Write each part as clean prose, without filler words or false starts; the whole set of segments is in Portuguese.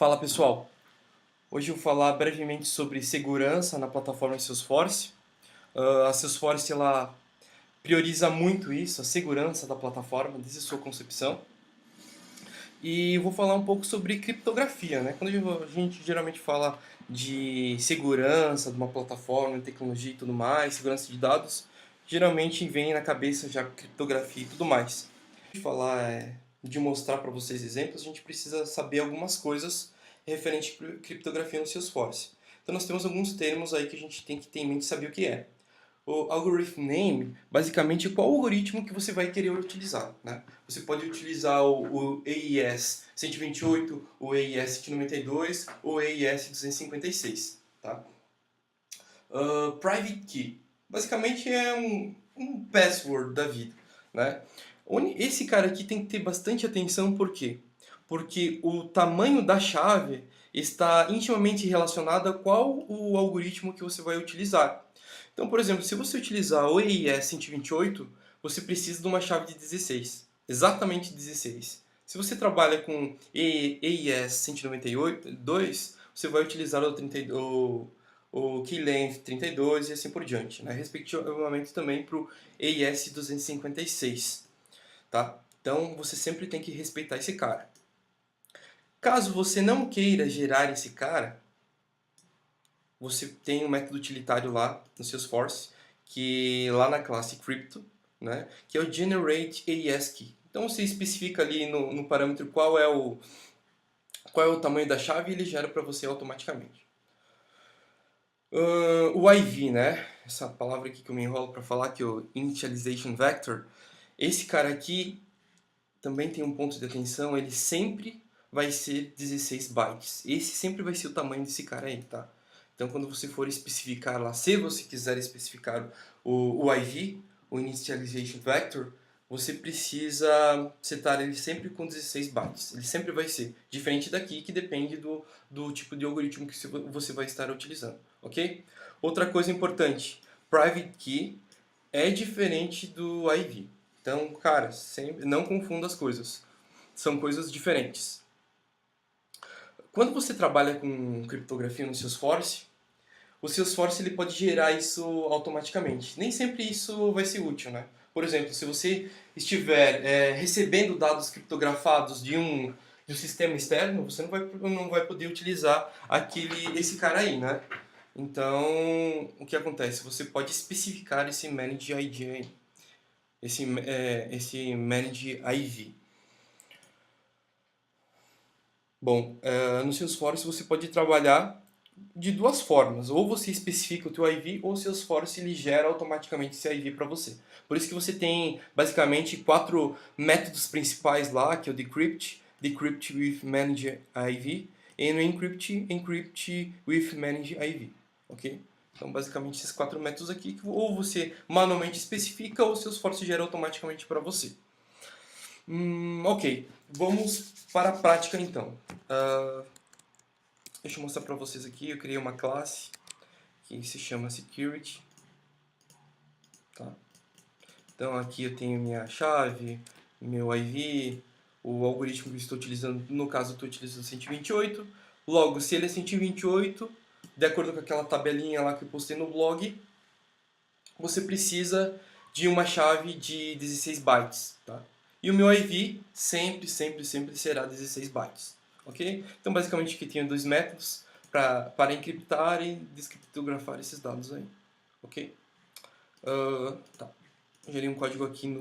Fala pessoal, hoje eu vou falar brevemente sobre segurança na plataforma Salesforce. A Salesforce ela prioriza muito isso, a segurança da plataforma, desde a sua concepção. E eu vou falar um pouco sobre criptografia, né? Quando a gente geralmente fala de segurança de uma plataforma, tecnologia e tudo mais, segurança de dados, geralmente vem na cabeça já criptografia e tudo mais. De falar, de mostrar para vocês exemplos, a gente precisa saber algumas coisas referente à criptografia no Salesforce. Então nós temos alguns termos aí que a gente tem que ter em mente e saber o que é. O algorithm name, basicamente, qual algoritmo que você vai querer utilizar, né? Você pode utilizar o AES 128, o AES 192 ou o AES 256, tá? Private key, basicamente é um password da vida, né? Esse cara aqui tem que ter bastante atenção, por quê? Porque o tamanho da chave está intimamente relacionado a qual o algoritmo que você vai utilizar. Então, por exemplo, se você utilizar o AES 128, você precisa de uma chave de 16. Exatamente 16. Se você trabalha com AES 192, você vai utilizar o key length 32 e assim por diante, né? Respectivamente também para o AES 256, tá? Então, você sempre tem que respeitar esse cara. Caso você não queira gerar esse cara, você tem um método utilitário lá no Salesforce, que lá na classe Crypto, né, que é o Generate AES Key. Então você especifica ali no parâmetro qual é o tamanho da chave e ele gera para você automaticamente. O IV, né, essa palavra aqui que eu me enrolo para falar, que é o Initialization Vector, esse cara aqui também tem um ponto de atenção, ele sempre vai ser 16 bytes. Esse sempre vai ser o tamanho desse cara aí, tá? Então, quando você for especificar lá, se você quiser especificar o IV, o Initialization Vector, você precisa setar ele sempre com 16 bytes. Ele sempre vai ser. Diferente daqui, que depende do tipo de algoritmo que você vai estar utilizando, ok? Outra coisa importante, Private Key é diferente do IV. Então, cara, sempre, não confunda as coisas. São coisas diferentes. Quando você trabalha com criptografia no Salesforce, o Salesforce ele pode gerar isso automaticamente. Nem sempre isso vai ser útil, né? Por exemplo, se você estiver recebendo dados criptografados de um sistema externo, você não vai poder utilizar esse cara aí, né? Então, o que acontece? Você pode especificar esse Manage ID aí, esse Manage IV. Bom, no Salesforce você pode trabalhar de duas formas. Ou você especifica o teu IV, ou o Salesforce ele gera automaticamente esse IV para você. Por isso que você tem basicamente 4 métodos principais lá, que é o Decrypt, Decrypt with Manage IV, e no Encrypt, Encrypt with Manage IV. Ok? Então, basicamente, esses 4 métodos aqui, que ou você manualmente especifica, ou o Salesforce gera automaticamente para você. Ok, vamos para a prática então. Deixa eu mostrar para vocês aqui, eu criei uma classe que se chama Security. Tá? Então aqui eu tenho minha chave, meu IV, o algoritmo que eu estou utilizando, no caso eu estou utilizando 128. Logo, se ele é 128, de acordo com aquela tabelinha lá que eu postei no blog, você precisa de uma chave de 16 bytes. Tá? E o meu IV sempre será 16 bytes. Ok? Então basicamente aqui tenho dois métodos para encriptar e descriptografar esses dados aí. Ok? Tá. Gerei um código aqui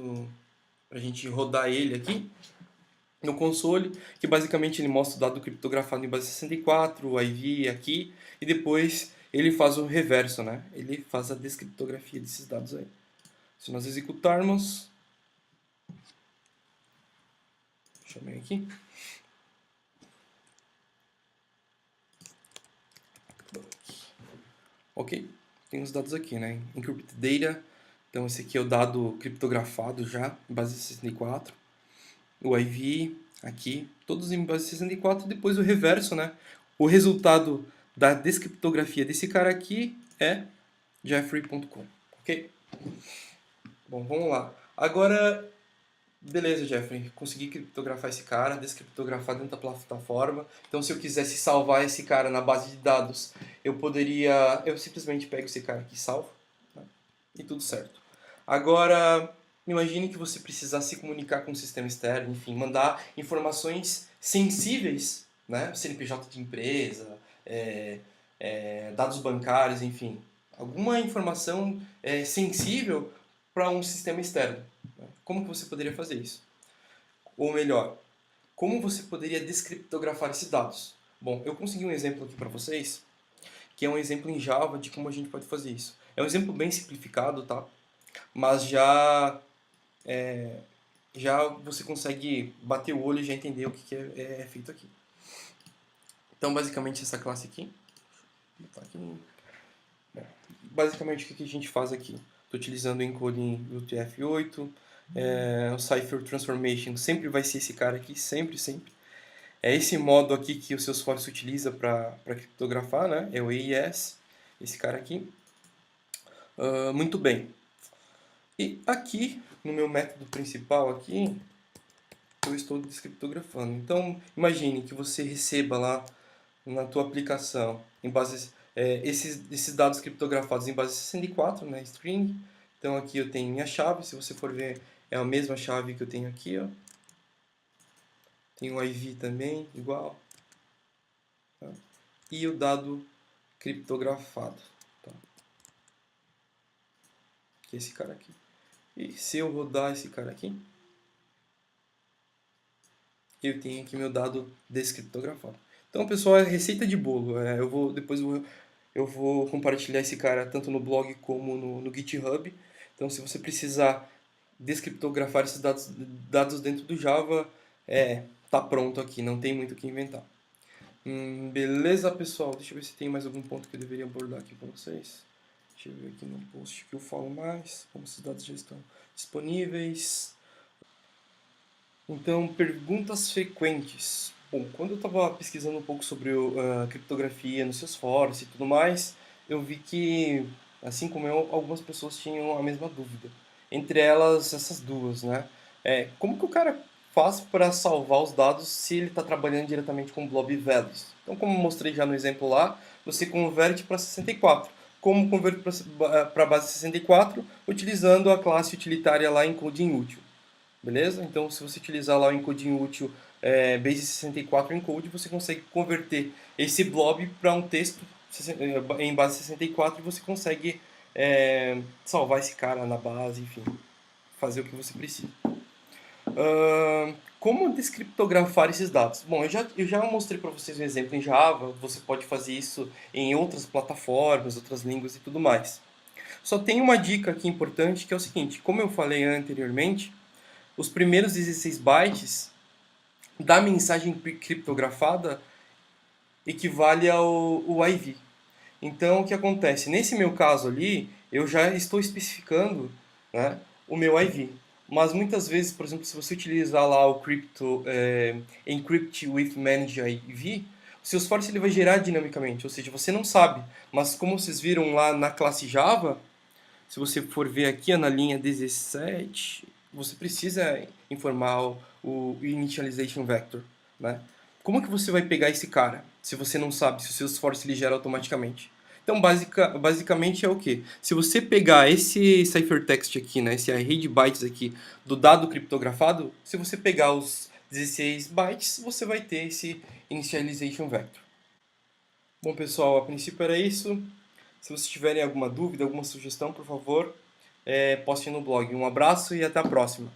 para a gente rodar ele aqui no console, que basicamente ele mostra o dado criptografado em base 64, o IV aqui, e depois ele faz o reverso, né? Ele faz a descriptografia desses dados aí. Se nós executarmos, chamei aqui, ok, tem os dados aqui, né? Encrypted data, então esse aqui é o dado criptografado já, em base 64, o IV aqui, todos em base 64, e depois o reverso, né? O resultado da descriptografia desse cara aqui é jeffrey.com, ok? Bom, vamos lá. Agora, Beleza, Jeffrey, consegui criptografar esse cara, descriptografar dentro da plataforma. Então, se eu quisesse salvar esse cara na base de dados, eu simplesmente pego esse cara aqui e salvo, né? E tudo certo. Agora, imagine que você precisasse se comunicar com o sistema externo, enfim, mandar informações sensíveis, né? CNPJ de empresa, dados bancários, enfim, alguma informação sensível para um sistema externo. Como que você poderia fazer isso? Ou melhor, como você poderia descriptografar esses dados? Bom, eu consegui um exemplo aqui para vocês, que é um exemplo em Java de como a gente pode fazer isso. É um exemplo bem simplificado, tá? Mas já você consegue bater o olho e já entender o que é feito aqui. Então, basicamente, essa classe aqui... Basicamente, o que a gente faz aqui? Estou utilizando o encoding UTF-8, o Cipher Transformation sempre vai ser esse cara aqui, sempre. É esse modo aqui que o Salesforce utiliza para criptografar, né? É o AES, esse cara aqui. Muito bem. E aqui, no meu método principal aqui, eu estou descriptografando. Então, imagine que você receba lá na tua aplicação em base, esses dados criptografados em base 64, né? String. Então aqui eu tenho minha chave, se você for ver, é a mesma chave que eu tenho aqui, ó. Tem o IV também, igual. Tá? E o dado criptografado. Tá? Que é esse cara aqui. E se eu rodar esse cara aqui, eu tenho aqui meu dado descriptografado. Então, pessoal, é receita de bolo. Eu vou compartilhar esse cara tanto no blog como no GitHub. Então, se você precisar descriptografar esses dados dentro do Java, tá pronto aqui, não tem muito o que inventar. Beleza, pessoal? Deixa eu ver se tem mais algum ponto que eu deveria abordar aqui para vocês. Deixa eu ver aqui no post que eu falo mais, como esses dados já estão disponíveis. Então, perguntas frequentes. Bom, quando eu estava pesquisando um pouco sobre criptografia no Salesforce e tudo mais, eu vi que, assim como eu, algumas pessoas tinham a mesma dúvida. Entre elas, essas duas, né? Como que o cara faz para salvar os dados se ele está trabalhando diretamente com blob values? Então, como eu mostrei já no exemplo lá, você converte para 64. Como converter para a base 64? Utilizando a classe utilitária lá encoding útil. Beleza? Então, se você utilizar lá o encoding útil base64 encode, você consegue converter esse blob para um texto em base 64 e você consegue salvar esse cara na base, enfim, fazer o que você precisa. Como descriptografar esses dados? Bom, eu já mostrei para vocês um exemplo em Java, você pode fazer isso em outras plataformas, outras línguas e tudo mais. Só tem uma dica aqui importante que é o seguinte, como eu falei anteriormente, os primeiros 16 bytes da mensagem criptografada equivale ao IV. Então, o que acontece? Nesse meu caso ali, eu já estou especificando, né, o meu IV. Mas muitas vezes, por exemplo, se você utilizar lá o Encrypt with Managed IV, o Salesforce ele vai gerar dinamicamente, ou seja, você não sabe. Mas como vocês viram lá na classe Java, se você for ver aqui na linha 17, você precisa informar o Initialization Vector, né? Como que você vai pegar esse cara, se você não sabe se o Salesforce ele gera automaticamente? Então, basicamente é o quê? Se você pegar esse ciphertext aqui, né, esse array de bytes aqui do dado criptografado, se você pegar os 16 bytes, você vai ter esse Initialization Vector. Bom, pessoal, a princípio era isso. Se vocês tiverem alguma dúvida, alguma sugestão, por favor, postem no blog. Um abraço e até a próxima.